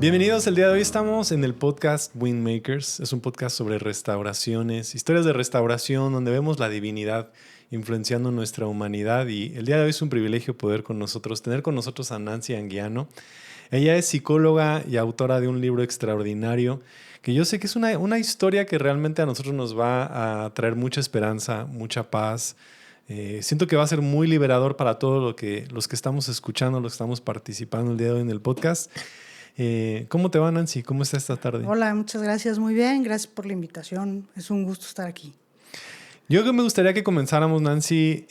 Bienvenidos, el día de hoy estamos en el podcast Windmakers. Es un podcast sobre restauraciones, historias de restauración donde vemos la divinidad influenciando nuestra humanidad, y el día de hoy es un privilegio poder tener con nosotros a Nancy Anguiano. Ella es psicóloga y autora de un libro extraordinario que yo sé que es una historia que realmente a nosotros nos va a traer mucha esperanza, mucha paz. Siento que va a ser muy liberador para todos los que estamos escuchando, los que estamos participando el día de hoy en el podcast. ¿Cómo te va, Nancy? ¿Cómo está esta tarde? Hola, muchas gracias, muy bien, gracias por la invitación, es un gusto estar aquí. Yo creo que me gustaría que comenzáramos, Nancy,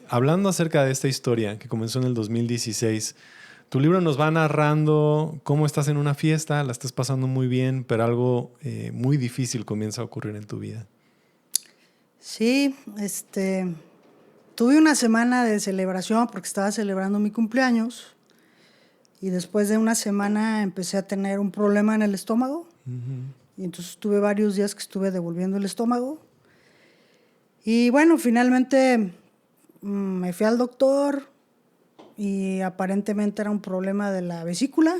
hablando acerca de esta historia que comenzó en el 2016. Tu libro nos va narrando cómo estás en una fiesta, la estás pasando muy bien, pero algo muy difícil comienza a ocurrir en tu vida. Sí, tuve una semana de celebración porque estaba celebrando mi cumpleaños y después de una semana empecé a tener un problema en el estómago. Y entonces tuve varios días que estuve devolviendo el estómago. Y bueno, finalmente me fui al doctor y aparentemente era un problema de la vesícula.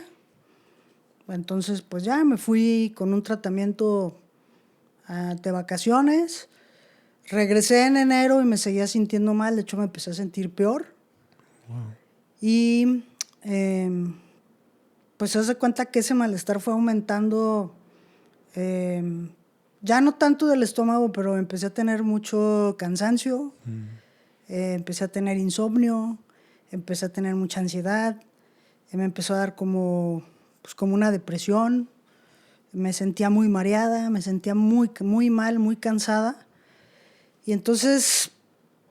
Entonces pues ya me fui con un tratamiento de vacaciones. Regresé en enero y me seguía sintiendo mal, de hecho me empecé a sentir peor. Wow. Y pues se hace cuenta que ese malestar fue aumentando, ya no tanto del estómago, pero empecé a tener mucho cansancio, empecé a tener insomnio, empecé a tener mucha ansiedad, me empezó a dar como una depresión, me sentía muy mareada, me sentía muy mal, muy cansada. Y entonces,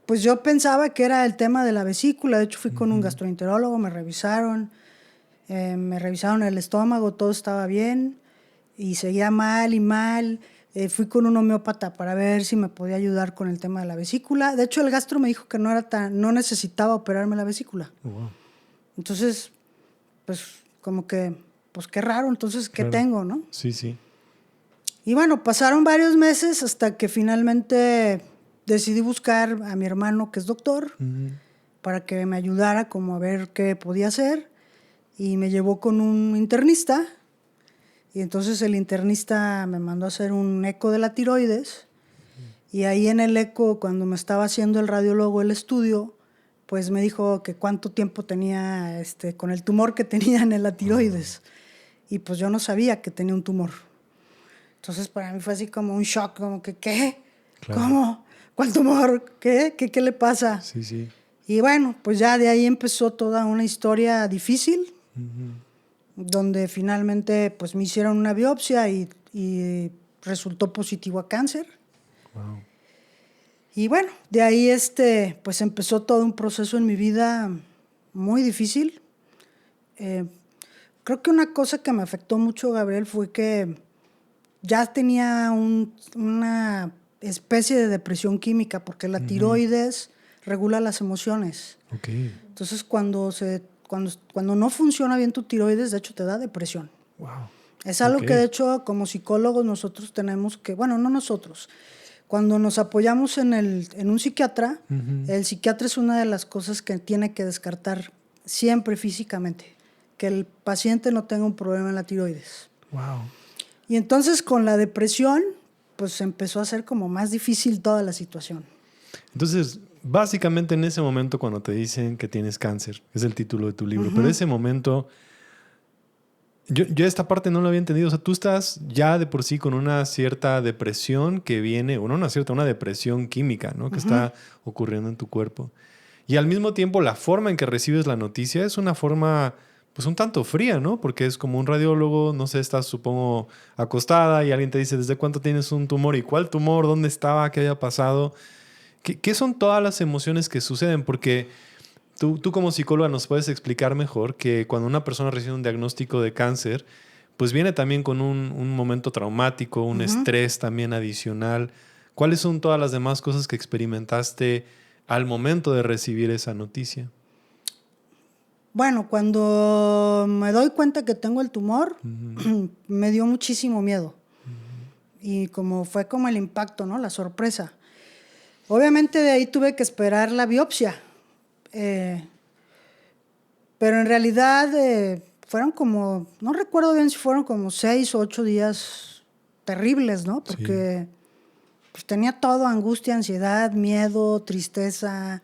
pues yo pensaba que era el tema de la vesícula. De hecho, fui con un gastroenterólogo, me revisaron el estómago, todo estaba bien y seguía mal y mal. Fui con un homeópata para ver si me podía ayudar con el tema de la vesícula. De hecho, el gastro me dijo que no necesitaba operarme la vesícula. Wow. Entonces, pues como que, pues qué raro, entonces, ¿qué Claro. tengo, no? Sí, sí. Y bueno, pasaron varios meses hasta que finalmente decidí buscar a mi hermano, que es doctor, para que me ayudara como a ver qué podía hacer. Y me llevó con un internista. Y entonces el internista me mandó a hacer un eco de la tiroides. Y ahí en el eco, cuando me estaba haciendo el radiólogo el estudio, pues me dijo que cuánto tiempo tenía con el tumor que tenía en la tiroides. Y pues yo no sabía que tenía un tumor. Entonces para mí fue así como un shock, como que ¿qué? Claro. ¿Cómo? ¿Cuál tumor? ¿Qué le pasa? Sí, sí. Y bueno, pues ya de ahí empezó toda una historia difícil, donde finalmente pues me hicieron una biopsia y resultó positivo a cáncer. Wow. Y bueno, de ahí pues empezó todo un proceso en mi vida muy difícil. Creo que una cosa que me afectó mucho, Gabriel, fue que ya tenía una especie de depresión química, porque la tiroides regula las emociones. Okay. Entonces, cuando no funciona bien tu tiroides, de hecho, te da depresión. Wow. Es algo Okay. que, de hecho, como psicólogos nosotros tenemos que, bueno, no nosotros, cuando nos apoyamos en un psiquiatra, el psiquiatra es una de las cosas que tiene que descartar siempre físicamente, que el paciente no tenga un problema en la tiroides. Wow. Y entonces con la depresión, pues empezó a ser como más difícil toda la situación. Entonces, básicamente en ese momento cuando te dicen que tienes cáncer, es el título de tu libro, pero ese momento, yo esta parte no lo había entendido. O sea, tú estás ya de por sí con una cierta depresión que viene, o no una depresión química, ¿no? Que está ocurriendo en tu cuerpo. Y al mismo tiempo la forma en que recibes la noticia es una forma pues un tanto fría, ¿no? Porque es como un radiólogo, no sé, estás supongo acostada y alguien te dice ¿desde cuánto tienes un tumor? ¿Y cuál tumor? ¿Dónde estaba? ¿Qué había pasado? ¿Qué son todas las emociones que suceden? Porque tú como psicóloga nos puedes explicar mejor que cuando una persona recibe un diagnóstico de cáncer, pues viene también con un momento traumático, un estrés también adicional. ¿Cuáles son todas las demás cosas que experimentaste al momento de recibir esa noticia? Bueno, cuando me doy cuenta que tengo el tumor, me dio muchísimo miedo. Y fue como el impacto, ¿no? La sorpresa. Obviamente de ahí tuve que esperar la biopsia. Pero en realidad fueron como, no recuerdo bien si fueron como 6 o 8 días terribles, ¿no? Porque pues, tenía todo, angustia, ansiedad, miedo, tristeza.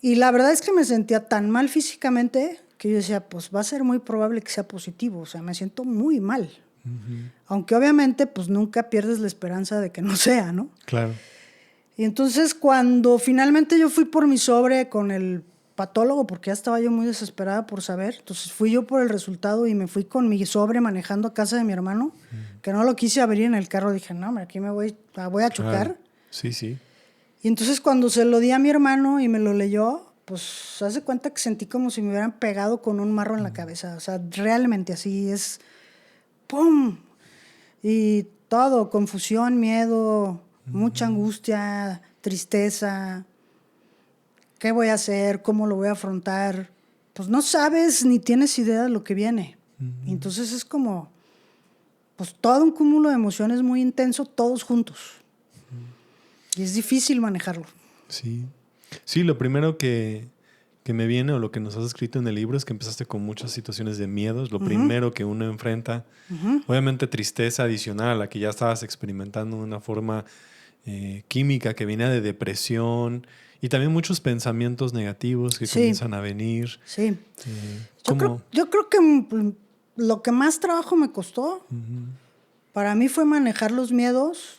Y la verdad es que me sentía tan mal físicamente que yo decía, pues va a ser muy probable que sea positivo. O sea, me siento muy mal. Aunque obviamente pues nunca pierdes la esperanza de que no sea, ¿no? Claro. Y entonces cuando finalmente yo fui por mi sobre con el patólogo, porque ya estaba yo muy desesperada por saber, entonces fui yo por el resultado y me fui con mi sobre manejando a casa de mi hermano, que no lo quise abrir en el carro, dije, no, hombre, aquí me voy a chocar. Claro. Sí, sí. Y entonces cuando se lo di a mi hermano y me lo leyó, pues hace cuenta que sentí como si me hubieran pegado con un marro en la cabeza, o sea, realmente así es, ¡pum! Y todo, confusión, miedo, mucha angustia, tristeza. ¿Qué voy a hacer? ¿Cómo lo voy a afrontar? Pues no sabes ni tienes idea de lo que viene. Y entonces es como, pues todo un cúmulo de emociones muy intenso, todos juntos. Y es difícil manejarlo. Sí. Sí, lo primero que me viene o lo que nos has escrito en el libro es que empezaste con muchas situaciones de miedos. Lo primero que uno enfrenta, obviamente tristeza adicional a la que ya estabas experimentando de una forma química que viene de depresión y también muchos pensamientos negativos que comienzan a venir. Sí. ¿Cómo? Yo creo que lo que más trabajo me costó para mí fue manejar los miedos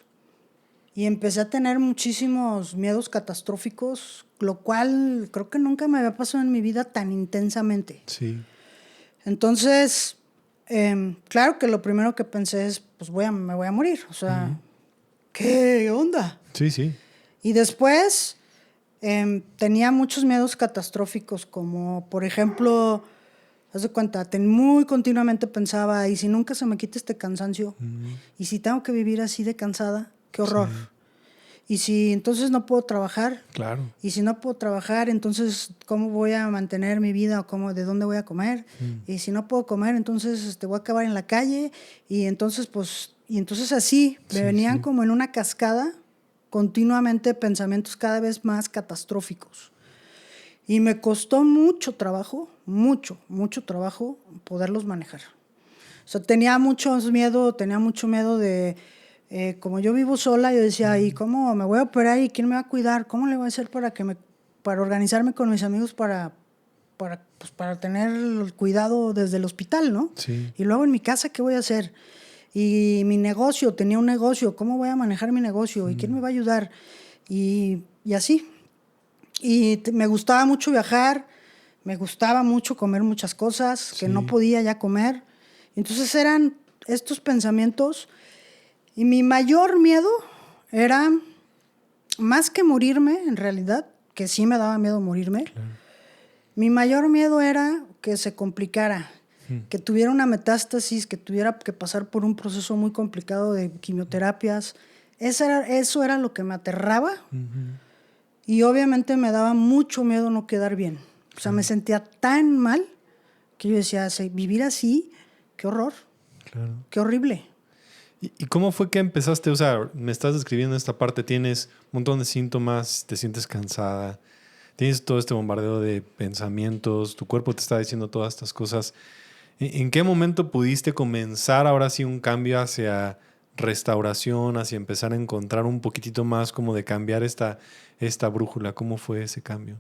y empecé a tener muchísimos miedos catastróficos, lo cual creo que nunca me había pasado en mi vida tan intensamente. Sí. Entonces, claro que lo primero que pensé es, pues me voy a morir. O sea, ¿qué onda? Sí, sí. Y después tenía muchos miedos catastróficos, como por ejemplo, haz de cuenta, muy continuamente pensaba, ¿y si nunca se me quita este cansancio? ¿Y si tengo que vivir así de cansada? ¡Qué horror! Sí. Y si entonces no puedo trabajar, claro. Y si no puedo trabajar, entonces ¿cómo voy a mantener mi vida o de dónde voy a comer? Y si no puedo comer, entonces voy a acabar en la calle. Y entonces así me venían como en una cascada continuamente pensamientos cada vez más catastróficos. Y me costó mucho trabajo poderlos manejar. O sea, tenía mucho miedo de... como yo vivo sola, yo decía, ¿y cómo me voy a operar y quién me va a cuidar? ¿Cómo le voy a hacer para organizarme con mis amigos para tener el cuidado desde el hospital, ¿no? Sí. Y luego en mi casa, ¿qué voy a hacer? Y mi negocio, tenía un negocio, ¿cómo voy a manejar mi negocio? ¿Y quién me va a ayudar? Y así. Y me gustaba mucho viajar, me gustaba mucho comer muchas cosas que no podía ya comer. Entonces eran estos pensamientos. Y mi mayor miedo era, más que morirme, en realidad, que sí me daba miedo morirme, mi mayor miedo era que se complicara, que tuviera una metástasis, que tuviera que pasar por un proceso muy complicado de quimioterapias. Eso era lo que me aterraba y obviamente me daba mucho miedo no quedar bien. O sea, me sentía tan mal que yo decía, vivir así, qué horror, qué horrible. ¿Y cómo fue que empezaste? O sea, me estás describiendo esta parte, tienes un montón de síntomas, te sientes cansada, tienes todo este bombardeo de pensamientos, tu cuerpo te está diciendo todas estas cosas. ¿En qué momento pudiste comenzar ahora sí un cambio hacia restauración, hacia empezar a encontrar un poquitito más como de cambiar esta brújula? ¿Cómo fue ese cambio?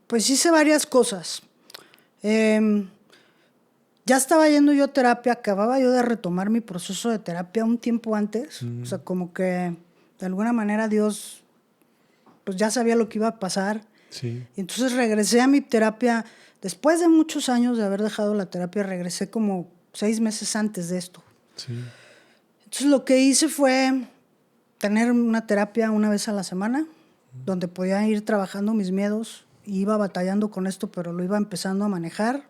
Pues hice varias cosas. Ya estaba yendo yo a terapia, acababa yo de retomar mi proceso de terapia un tiempo antes. O sea, como que de alguna manera Dios pues ya sabía lo que iba a pasar. Sí. Y entonces regresé a mi terapia. Después de muchos años de haber dejado la terapia, regresé como 6 meses antes de esto. Sí. Entonces lo que hice fue tener una terapia una vez a la semana, donde podía ir trabajando mis miedos. Iba batallando con esto, pero lo iba empezando a manejar.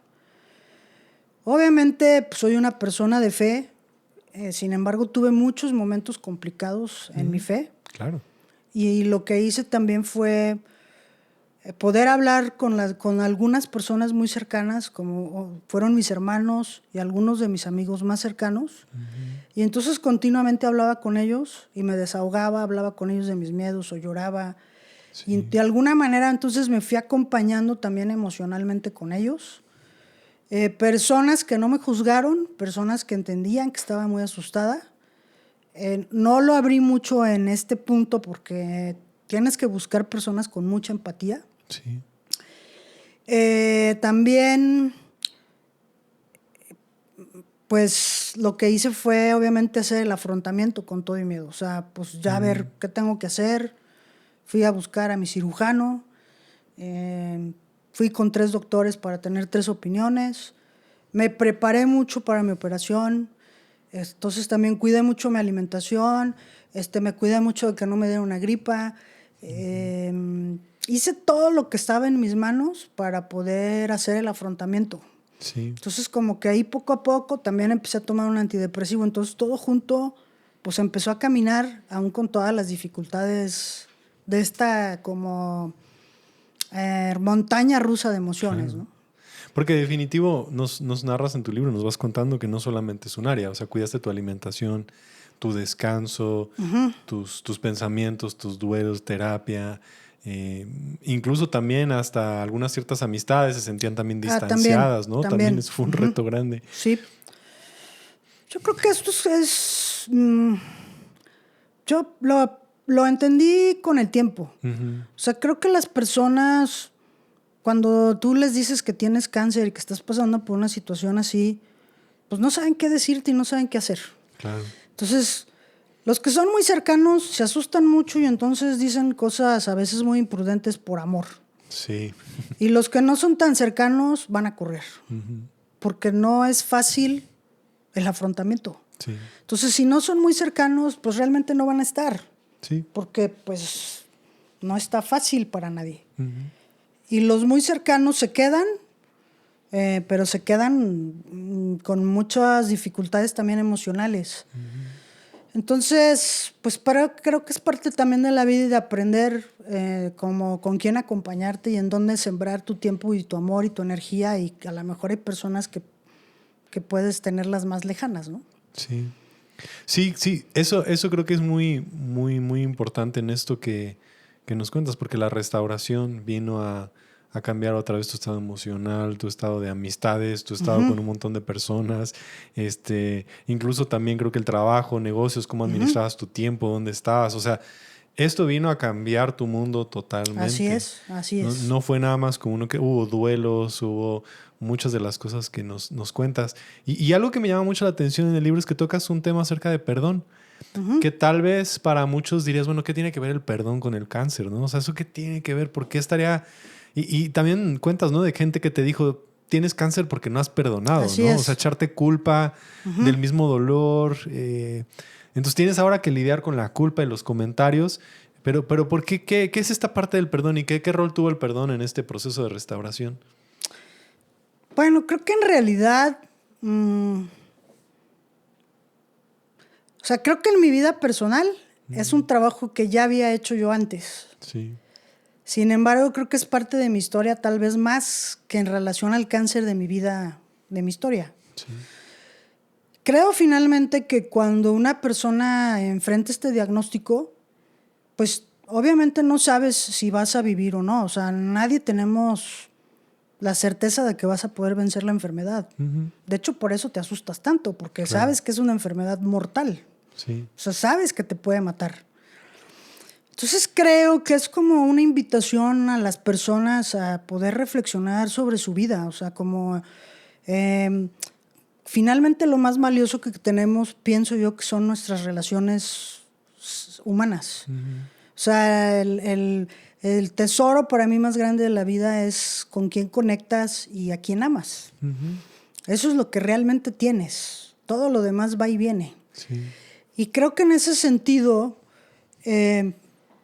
Obviamente pues, soy una persona de fe, sin embargo tuve muchos momentos complicados en mi fe. Claro. Y lo que hice también fue poder hablar con algunas personas muy cercanas, como fueron mis hermanos y algunos de mis amigos más cercanos. Y entonces continuamente hablaba con ellos y me desahogaba, hablaba con ellos de mis miedos o lloraba. Sí. Y de alguna manera entonces me fui acompañando también emocionalmente con ellos. Personas que no me juzgaron, personas que entendían que estaba muy asustada. No lo abrí mucho en este punto porque tienes que buscar personas con mucha empatía. Sí. También, pues lo que hice fue obviamente hacer el afrontamiento con todo y miedo. O sea, pues ya ver qué tengo que hacer. Fui a buscar a mi cirujano. Fui con 3 doctores para tener 3 opiniones. Me preparé mucho para mi operación. Entonces también cuidé mucho mi alimentación. Me cuidé mucho de que no me diera una gripa. Hice todo lo que estaba en mis manos para poder hacer el afrontamiento. Sí. Entonces como que ahí poco a poco también empecé a tomar un antidepresivo. Entonces todo junto pues empezó a caminar, aún con todas las dificultades de esta como montaña rusa de emociones, Claro. ¿no? Porque definitivo nos narras en tu libro, nos vas contando que no solamente es un área, o sea, cuidaste tu alimentación, tu descanso, tus pensamientos, tus duelos, terapia, incluso también hasta algunas ciertas amistades se sentían también distanciadas, ¿no? También eso fue un reto grande. Sí. Yo creo que esto es yo lo entendí con el tiempo. O sea, creo que las personas, cuando tú les dices que tienes cáncer y que estás pasando por una situación así, pues no saben qué decirte y no saben qué hacer. Claro. Entonces, los que son muy cercanos se asustan mucho y entonces dicen cosas a veces muy imprudentes por amor. Sí. Y los que no son tan cercanos van a correr. Porque no es fácil el afrontamiento. Sí. Entonces, si no son muy cercanos, pues realmente no van a estar. Sí. Porque pues no está fácil para nadie. Y los muy cercanos se quedan, pero se quedan con muchas dificultades también emocionales. Entonces, pues creo que es parte también de la vida y de aprender como con quién acompañarte y en dónde sembrar tu tiempo y tu amor y tu energía, y a lo mejor hay personas que puedes tenerlas más lejanas, ¿no? Sí. Sí, sí, eso creo que es muy, muy, muy importante en esto que nos cuentas, porque la restauración vino a cambiar otra vez tu estado emocional, tu estado de amistades, tu estado con un montón de personas, incluso también creo que el trabajo, negocios, cómo administrabas tu tiempo, dónde estabas, o sea, esto vino a cambiar tu mundo totalmente. Así es. No fue nada más como uno que hubo duelos, hubo muchas de las cosas que nos cuentas. Y algo que me llama mucho la atención en el libro es que tocas un tema acerca de perdón, que tal vez para muchos dirías, bueno, ¿qué tiene que ver el perdón con el cáncer? ¿No? O sea, ¿eso qué tiene que ver? ¿Por qué estaría...? Y también cuentas, ¿no? De gente que te dijo, tienes cáncer porque no has perdonado, Así ¿no? es. O sea, echarte culpa del mismo dolor. Entonces tienes ahora que lidiar con la culpa y los comentarios. Pero ¿por qué? ¿Qué es esta parte del perdón y qué rol tuvo el perdón en este proceso de restauración? Bueno, creo que en realidad, o sea, creo que en mi vida personal es un trabajo que ya había hecho yo antes. Sí. Sin embargo, creo que es parte de mi historia, tal vez más que en relación al cáncer de mi vida, de mi historia. Sí. Creo finalmente que cuando una persona enfrenta este diagnóstico, pues obviamente no sabes si vas a vivir o no. O sea, nadie tenemos la certeza de que vas a poder vencer la enfermedad. De hecho, por eso te asustas tanto, porque sabes que es una enfermedad mortal. Sí. O sea, sabes que te puede matar. Entonces creo que es como una invitación a las personas a poder reflexionar sobre su vida. O sea, como finalmente lo más valioso que tenemos, pienso yo, que son nuestras relaciones humanas. O sea, el tesoro para mí más grande de la vida es con quién conectas y a quién amas. Eso es lo que realmente tienes. Todo lo demás va y viene. Sí. Y creo que en ese sentido,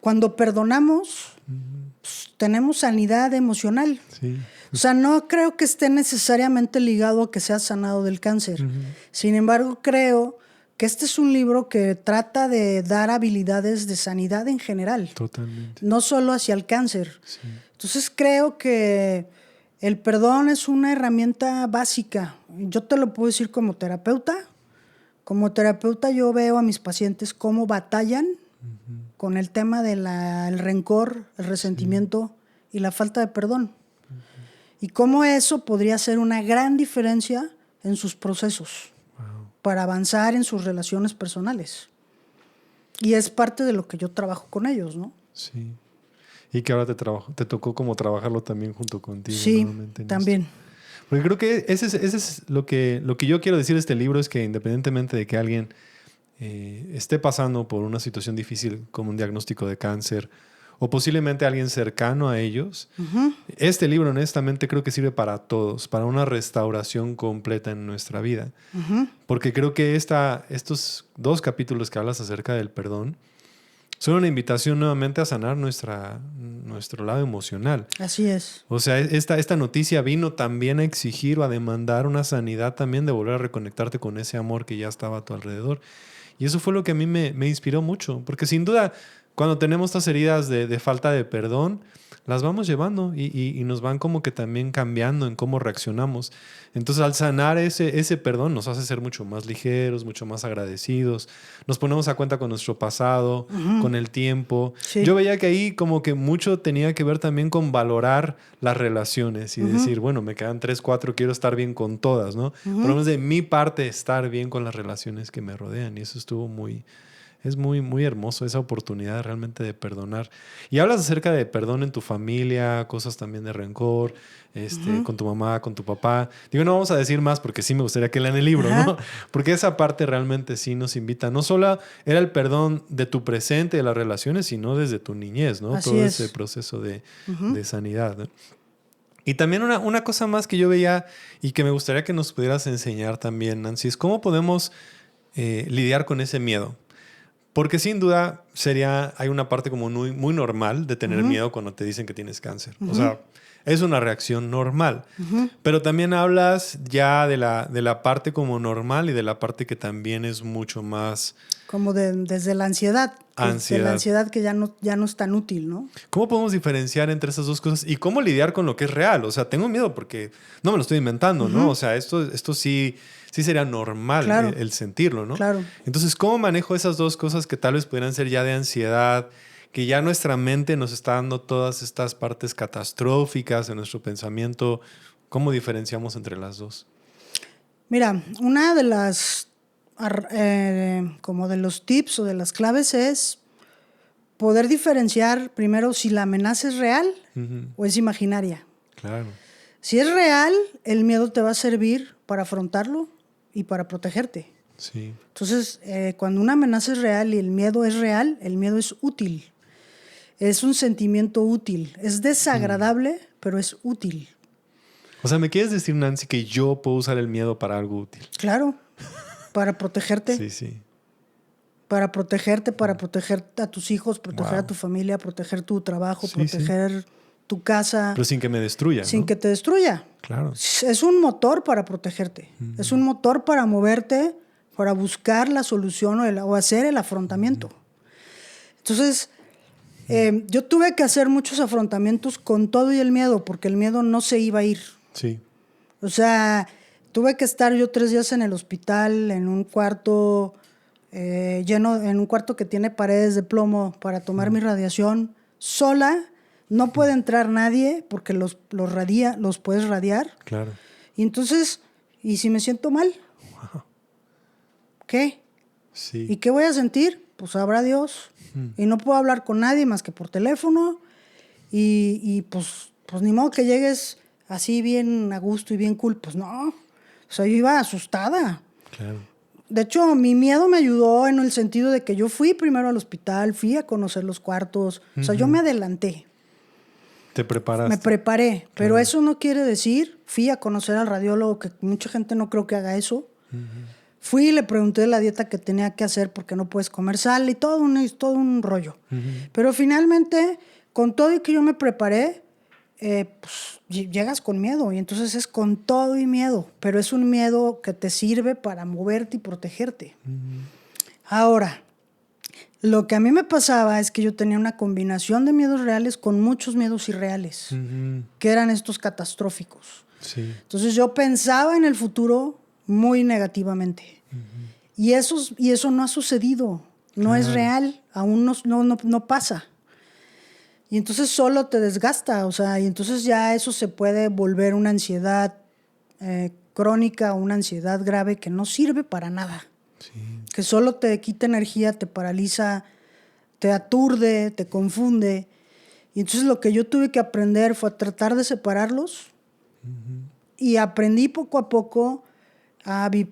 cuando perdonamos, pues, tenemos sanidad emocional. Sí. O sea, no creo que esté necesariamente ligado a que seas sanado del cáncer. Sin embargo, creo que este es un libro que trata de dar habilidades de sanidad en general. Totalmente. No solo hacia el cáncer. Sí. Entonces creo que el perdón es una herramienta básica. Yo te lo puedo decir como terapeuta. Como terapeuta yo veo a mis pacientes cómo batallan con el tema del rencor, el resentimiento y la falta de perdón. y cómo eso podría hacer una gran diferencia en sus procesos para avanzar en sus relaciones personales. Y es parte de lo que yo trabajo con ellos, ¿no? Sí. Y que ahora te tocó como trabajarlo también junto contigo. Sí, también. Esto. Porque creo que ese es lo que yo quiero decir de este libro, es que independientemente de que alguien esté pasando por una situación difícil como un diagnóstico de cáncer o posiblemente alguien cercano a ellos, este libro honestamente creo que sirve para todos, para una restauración completa en nuestra vida. Porque creo que estos 2 capítulos que hablas acerca del perdón son una invitación nuevamente a sanar nuestro lado emocional. Así es. O sea, esta noticia vino también a exigir o a demandar una sanidad también de volver a reconectarte con ese amor que ya estaba a tu alrededor. Y eso fue lo que a mí me inspiró mucho, porque sin duda cuando tenemos estas heridas de falta de perdón, las vamos llevando y nos van como que también cambiando en cómo reaccionamos. Entonces, al sanar ese perdón nos hace ser mucho más ligeros, mucho más agradecidos. Nos ponemos a cuenta con nuestro pasado, con el tiempo. Sí. Yo veía que ahí como que mucho tenía que ver también con valorar las relaciones y decir, bueno, me quedan 3, 4, quiero estar bien con todas, ¿no? Por lo menos de mi parte, estar bien con las relaciones que me rodean. Y eso estuvo es muy, muy hermoso, esa oportunidad realmente de perdonar. Y hablas acerca de perdón en tu familia, cosas también de rencor, con tu mamá, con tu papá. Digo, no vamos a decir más porque sí me gustaría que lean el libro, ¿no? Porque esa parte realmente sí nos invita. No solo era el perdón de tu presente, de las relaciones, sino desde tu niñez, ¿no? Así todo es. ese proceso de sanidad, ¿no? Y también una cosa más que yo veía y que me gustaría que nos pudieras enseñar también, Nancy, es cómo podemos lidiar con ese miedo. Porque sin duda hay una parte como muy, muy normal de tener miedo cuando te dicen que tienes cáncer. O sea, es una reacción normal. Pero también hablas ya de la parte como normal y de la parte que también es mucho más... Como desde la ansiedad. Desde la ansiedad que ya no es tan útil, ¿no? ¿Cómo podemos diferenciar entre esas dos cosas? Y cómo lidiar con lo que es real. O sea, tengo miedo porque no me lo estoy inventando, ¿no? O sea, esto sí sería normal, claro, el sentirlo, ¿no? Claro. Entonces, ¿cómo manejo esas dos cosas que tal vez pudieran ser ya de ansiedad, que ya nuestra mente nos está dando todas estas partes catastróficas en nuestro pensamiento? ¿Cómo diferenciamos entre las dos? Mira, una de las, como de los tips o de las claves es poder diferenciar primero si la amenaza es real o es imaginaria. Claro. Si es real, el miedo te va a servir para afrontarlo y para protegerte. Sí. Entonces, cuando una amenaza es real y el miedo es real, el miedo es útil. Es un sentimiento útil. Es desagradable, pero es útil. O sea, ¿me quieres decir, Nancy, que yo puedo usar el miedo para algo útil? Claro, para protegerte. Sí, sí. Para protegerte, para proteger a tus hijos, proteger a tu familia, proteger tu trabajo, proteger tu casa. Pero sin que me destruya, Sin ¿no? que te destruya. Claro. Es un motor para protegerte. Es un motor para moverte, para buscar la solución o hacer el afrontamiento. Entonces, yo tuve que hacer muchos afrontamientos con todo y el miedo, porque el miedo no se iba a ir. Sí. O sea, tuve que estar yo 3 días en el hospital, en un cuarto lleno, en un cuarto que tiene paredes de plomo para tomar mi radiación sola. No puede entrar nadie porque los puedes radiar. Claro. Y entonces, ¿y si me siento mal? Wow. ¿Qué? Sí. ¿Y qué voy a sentir? Pues sabrá Dios. Y no puedo hablar con nadie más que por teléfono. Y pues ni modo que llegues así bien a gusto y bien cool. Pues no. O sea, yo iba asustada. Claro. De hecho, mi miedo me ayudó en el sentido de que yo fui primero al hospital, fui a conocer los cuartos. O sea, yo me adelanté. Te preparaste. Me preparé, pero eso no quiere decir, fui a conocer al radiólogo, que mucha gente no creo que haga eso. Fui y le pregunté la dieta que tenía que hacer porque no puedes comer sal y todo un rollo. Pero finalmente, con todo y que yo me preparé, pues llegas con miedo y entonces es con todo y miedo, pero es un miedo que te sirve para moverte y protegerte. Ahora, lo que a mí me pasaba es que yo tenía una combinación de miedos reales con muchos miedos irreales, que eran estos catastróficos. Sí. Entonces yo pensaba en el futuro muy negativamente. Y eso no ha sucedido, no es real, aún no pasa. Y entonces solo te desgasta, o sea, y entonces ya eso se puede volver una ansiedad crónica, una ansiedad grave que no sirve para nada. Sí. Que solo te quita energía, te paraliza, te aturde, te confunde. Y entonces lo que yo tuve que aprender fue a tratar de separarlos. Y aprendí poco a poco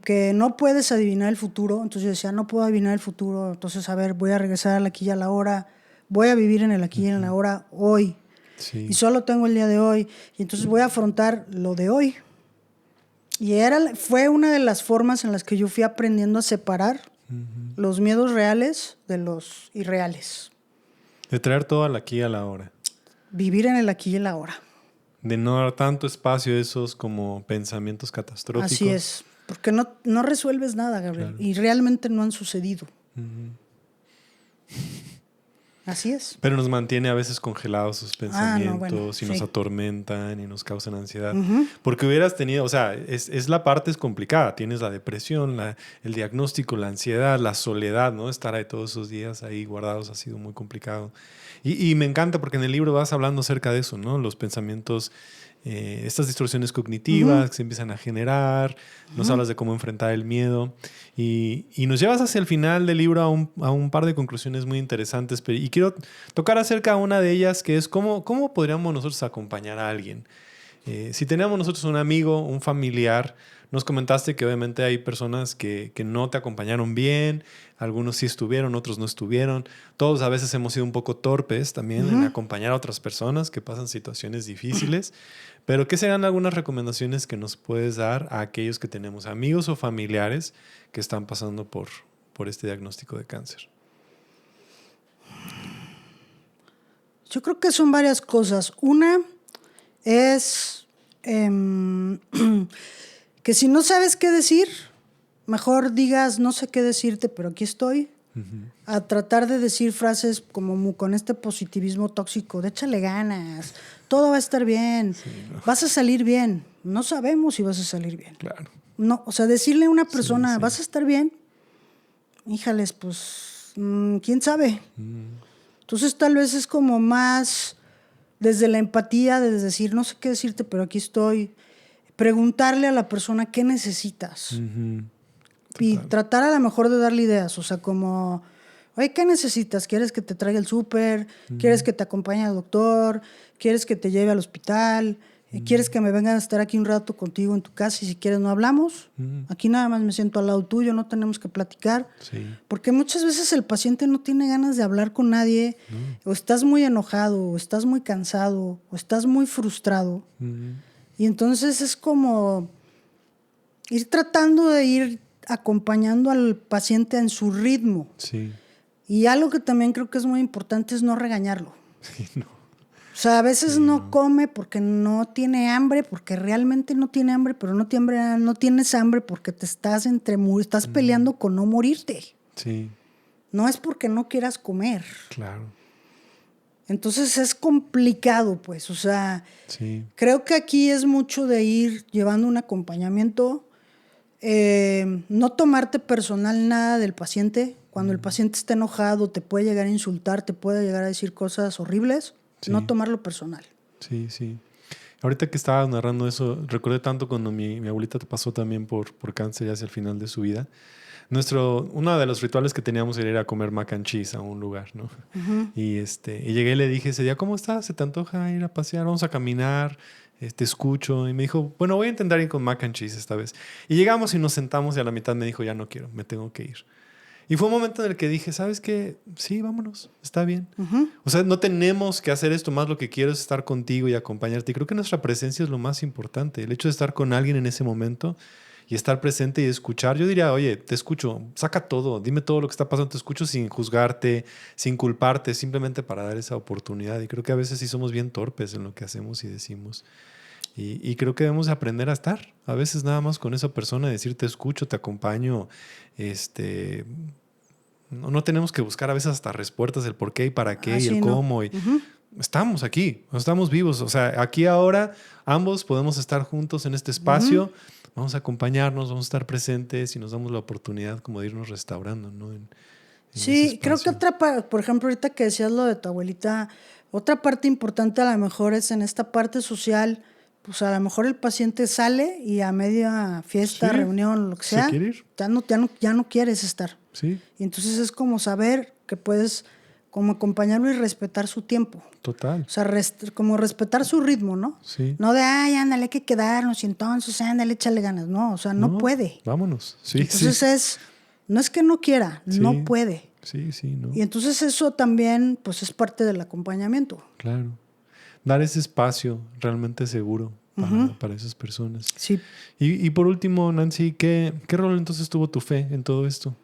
que no puedes adivinar el futuro. Entonces yo decía, no puedo adivinar el futuro. Entonces, a ver, voy a regresar al aquí y a la hora. Voy a vivir en el aquí y en la hora hoy. Sí. Y solo tengo el día de hoy. Y entonces voy a afrontar lo de hoy. Y fue una de las formas en las que yo fui aprendiendo a separar los miedos reales de los irreales. De traer todo al aquí y a la hora. Vivir en el aquí y el ahora. De no dar tanto espacio a esos como pensamientos catastróficos. Así es. Porque no resuelves nada, Gabriel. Claro. Y realmente no han sucedido. Así es. Pero nos mantiene a veces congelados sus pensamientos y nos atormentan y nos causan ansiedad. Porque hubieras tenido, o sea, la parte es complicada. Tienes la depresión, el diagnóstico, la ansiedad, la soledad, ¿no? Estar ahí todos esos días ahí guardados ha sido muy complicado. Y me encanta porque en el libro vas hablando acerca de eso, ¿no? Los pensamientos, estas distorsiones cognitivas que se empiezan a generar, nos hablas de cómo enfrentar el miedo y nos llevas hacia el final del libro a un par de conclusiones muy interesantes. Y quiero tocar acerca de una de ellas, que es cómo podríamos nosotros acompañar a alguien. Si tenemos nosotros un amigo, un familiar, nos comentaste que obviamente hay personas que no te acompañaron bien, algunos sí estuvieron, otros no estuvieron. Todos a veces hemos sido un poco torpes también en acompañar a otras personas que pasan situaciones difíciles. Pero ¿qué serían algunas recomendaciones que nos puedes dar a aquellos que tenemos amigos o familiares que están pasando por este diagnóstico de cáncer? Yo creo que son varias cosas. Una es que si no sabes qué decir, mejor digas no sé qué decirte, pero aquí estoy. A tratar de decir frases como con este positivismo tóxico, de échale ganas, todo va a estar bien, vas a salir bien. No sabemos si vas a salir bien. Claro. No, o sea, decirle a una persona, vas a estar bien, híjales, pues, ¿quién sabe? Entonces tal vez es como más desde la empatía, de decir, no sé qué decirte, pero aquí estoy. Preguntarle a la persona qué necesitas. Y tratar a lo mejor de darle ideas. O sea, como, oye, ¿qué necesitas? ¿Quieres que te traiga el súper? ¿Quieres que te acompañe al doctor? ¿Quieres que te lleve al hospital? ¿Quieres que me vengan a estar aquí un rato contigo en tu casa? Y si quieres no hablamos. Aquí nada más me siento al lado tuyo, no tenemos que platicar. Sí. Porque muchas veces el paciente no tiene ganas de hablar con nadie. O estás muy enojado, o estás muy cansado, o estás muy frustrado. Y entonces es como ir tratando de ir acompañando al paciente en su ritmo. Sí. Y algo que también creo que es muy importante es no regañarlo. Sí, no. O sea, a veces no come porque no tiene hambre, porque realmente no tiene hambre, pero no tienes hambre porque te estás estás peleando con no morirte. Sí. No es porque no quieras comer. Claro. Entonces es complicado, pues. O sea, creo que aquí es mucho de ir llevando un acompañamiento. No tomarte personal nada del paciente. Cuando el paciente está enojado, te puede llegar a insultar, te puede llegar a decir cosas horribles. No tomarlo personal. Sí, sí. Ahorita que estabas narrando eso, recordé tanto cuando mi abuelita pasó también por cáncer hacia el final de su vida. Uno de los rituales que teníamos era ir a comer mac and cheese a un lugar, ¿no? Y llegué y le dije ese día, ¿cómo estás? ¿Se te antoja ir a pasear? Vamos a caminar. Te escucho. Y me dijo, bueno, voy a intentar ir con mac and cheese esta vez. Y llegamos y nos sentamos y a la mitad me dijo, ya no quiero, me tengo que ir. Y fue un momento en el que dije, ¿sabes qué? Sí, vámonos, está bien. O sea, no tenemos que hacer esto, más lo que quiero es estar contigo y acompañarte. Y creo que nuestra presencia es lo más importante. El hecho de estar con alguien en ese momento y estar presente y escuchar. Yo diría, oye, te escucho, saca todo, dime todo lo que está pasando, te escucho sin juzgarte, sin culparte, simplemente para dar esa oportunidad. Y creo que a veces sí somos bien torpes en lo que hacemos y decimos. Y creo que debemos aprender a estar. A veces nada más con esa persona, decir te escucho, te acompaño. No tenemos que buscar a veces hasta respuestas del por qué y para qué y el cómo. Y estamos aquí, estamos vivos. O sea, aquí ahora ambos podemos estar juntos en este espacio. Vamos a acompañarnos, vamos a estar presentes y nos damos la oportunidad como de irnos restaurando, ¿no? Sí, creo que otra, por ejemplo, ahorita que decías lo de tu abuelita, Otra parte importante a lo mejor es en esta parte social, pues a lo mejor el paciente sale y a media fiesta, Sí, reunión, lo que se sea, quiere ir. ya no quieres estar. Sí, Y entonces es como saber que puedes como acompañarlo y respetar su tiempo. total. O sea, como respetar su ritmo, ¿no? Sí. No de, ay, ándale, hay que quedarnos y entonces, ándale, échale ganas. No, o sea, no puede. Vámonos. Sí, Entonces no es que no quiera, no Sí. puede. Sí, no. Y entonces eso también, pues es parte del acompañamiento. Claro. Dar ese espacio realmente seguro para esas personas. Sí. Y por último, Nancy, ¿qué rol entonces tuvo tu fe en todo esto?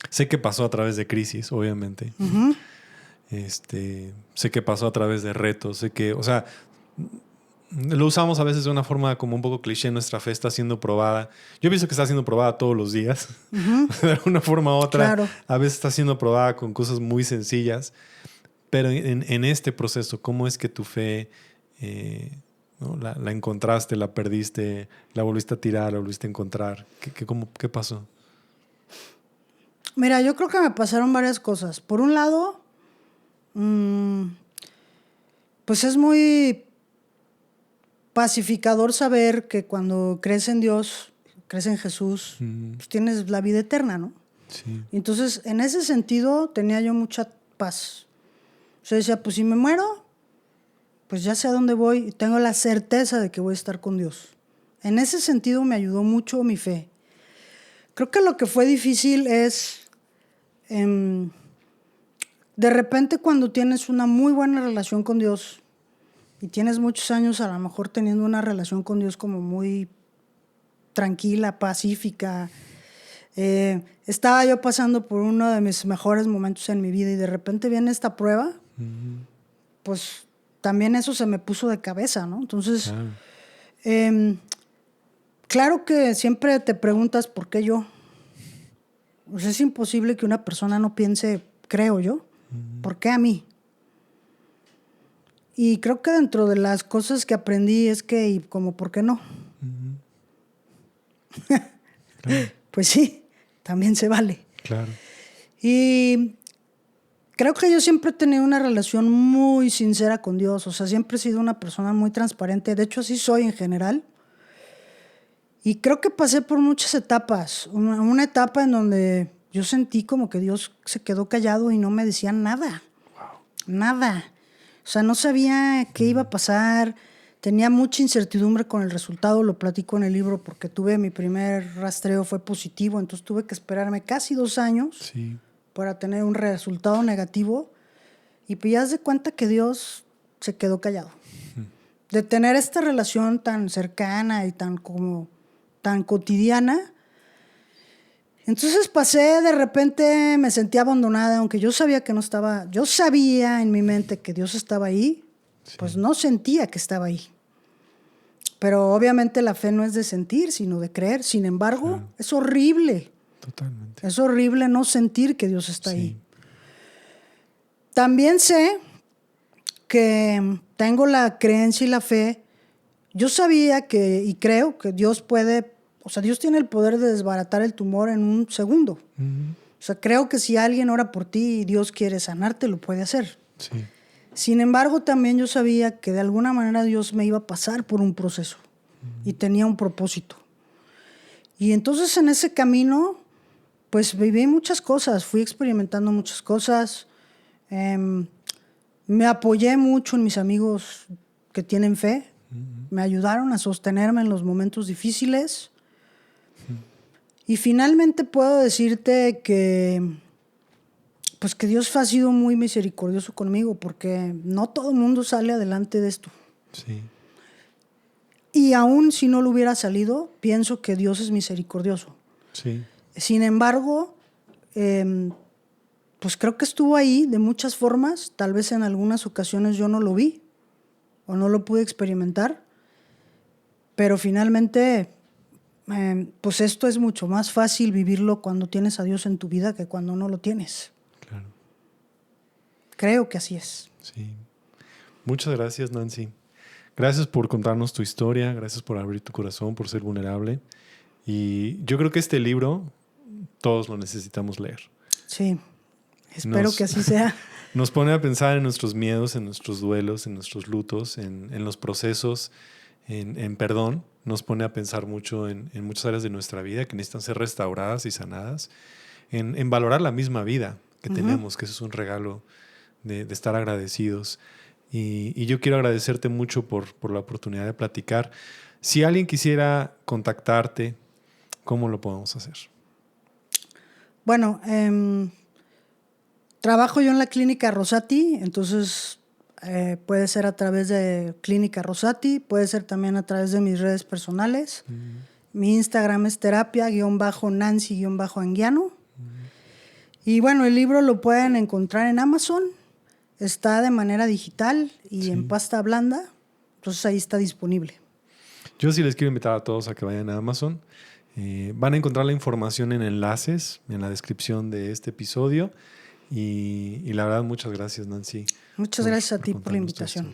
Sé que pasó a través de crisis, obviamente. Ujú. Sé que pasó a través de retos. Sé que, o sea, lo usamos a veces de una forma como un poco cliché. Nuestra fe está siendo probada. Yo pienso que está siendo probada todos los días. Ujú. De alguna forma u otra, Claro. a veces está siendo probada con cosas muy sencillas. Pero en este proceso, ¿cómo es que tu fe ¿no? la encontraste, la perdiste, la volviste a tirar, la volviste a encontrar? ¿Qué pasó? Mira, yo creo que me pasaron varias cosas. Por un lado, pues es muy pacificador saber que cuando crees en Dios, crees en Jesús, pues tienes la vida eterna, ¿no? Sí. Entonces, en ese sentido, tenía yo mucha paz. O sea, decía, pues si me muero, pues ya sé a dónde voy y tengo la certeza de que voy a estar con Dios. En ese sentido me ayudó mucho mi fe. Creo que lo que fue difícil es, de repente cuando tienes una muy buena relación con Dios y tienes muchos años a lo mejor teniendo una relación con Dios como muy tranquila, pacífica, estaba yo pasando por uno de mis mejores momentos en mi vida y de repente viene esta prueba, pues también eso se me puso de cabeza, ¿no? Entonces, Claro. claro que siempre te preguntas por qué yo. Pues es imposible que una persona no piense, creo yo, ¿por qué a mí? Y creo que dentro de las cosas que aprendí es que, y como, ¿por qué no? Claro. Pues sí, también se vale. Claro. Y creo que yo siempre he tenido una relación muy sincera con Dios. O sea, siempre he sido una persona muy transparente. De hecho, así soy en general. Y creo que pasé por muchas etapas. Una etapa en donde yo sentí como que Dios se quedó callado y no me decía nada. Nada. O sea, no sabía qué iba a pasar. Tenía mucha incertidumbre con el resultado. Lo platico en el libro porque tuve mi primer rastreo, fue positivo. Entonces tuve que esperarme casi 2 años Sí. para tener un resultado negativo. Y pues ya haz de cuenta que Dios se quedó callado. De tener esta relación tan cercana y tan cotidiana. Entonces pasé, de repente me sentí abandonada, aunque yo sabía que no estaba, yo sabía en mi mente que Dios estaba ahí, pues no sentía que estaba ahí. Pero obviamente la fe no es de sentir, sino de creer. Sin embargo, es horrible. Totalmente. Es horrible no sentir que Dios está ahí. También sé que tengo la creencia y la fe. Yo sabía y creo que Dios puede, o sea, Dios tiene el poder de desbaratar el tumor en un segundo. O sea, creo que si alguien ora por ti y Dios quiere sanarte, lo puede hacer. Sí. Sin embargo, también yo sabía que de alguna manera Dios me iba a pasar por un proceso y tenía un propósito. Y entonces en ese camino, pues viví muchas cosas, fui experimentando muchas cosas. Me apoyé mucho en mis amigos que tienen fe. Me ayudaron a sostenerme en los momentos difíciles. Y finalmente puedo decirte que, pues que Dios ha sido muy misericordioso conmigo porque no todo el mundo sale adelante de esto. Sí. Y aún si no lo hubiera salido, pienso que Dios es misericordioso. Sí. Sin embargo, pues creo que estuvo ahí de muchas formas. Tal vez en algunas ocasiones yo no lo vi o no lo pude experimentar. Pero finalmente, pues esto es mucho más fácil vivirlo cuando tienes a Dios en tu vida que cuando no lo tienes. Claro. Creo que así es. Sí. Muchas gracias, Nancy. Gracias por contarnos tu historia, gracias por abrir tu corazón, por ser vulnerable. Y yo creo que este libro todos lo necesitamos leer. Sí, Espero que así sea. Nos pone a pensar en nuestros miedos, en nuestros duelos, en nuestros lutos, en los procesos, en perdón. Nos pone a pensar mucho en muchas áreas de nuestra vida que necesitan ser restauradas y sanadas, en valorar la misma vida que tenemos, que eso es un regalo de estar agradecidos. Y yo quiero agradecerte mucho por la oportunidad de platicar. Si alguien quisiera contactarte, ¿cómo lo podemos hacer? Bueno, trabajo yo en la Clínica Rosati, entonces puede ser a través de Clínica Rosati, puede ser también a través de mis redes personales. Mi Instagram es terapia-nancy-anguiano. Y bueno, el libro lo pueden encontrar en Amazon. Está de manera digital y en pasta blanda. Entonces ahí está disponible. Yo sí les quiero invitar a todos a que vayan a Amazon. Van a encontrar la información en enlaces en la descripción de este episodio. Y la verdad, muchas gracias, Nancy. Muchas gracias a ti por la invitación.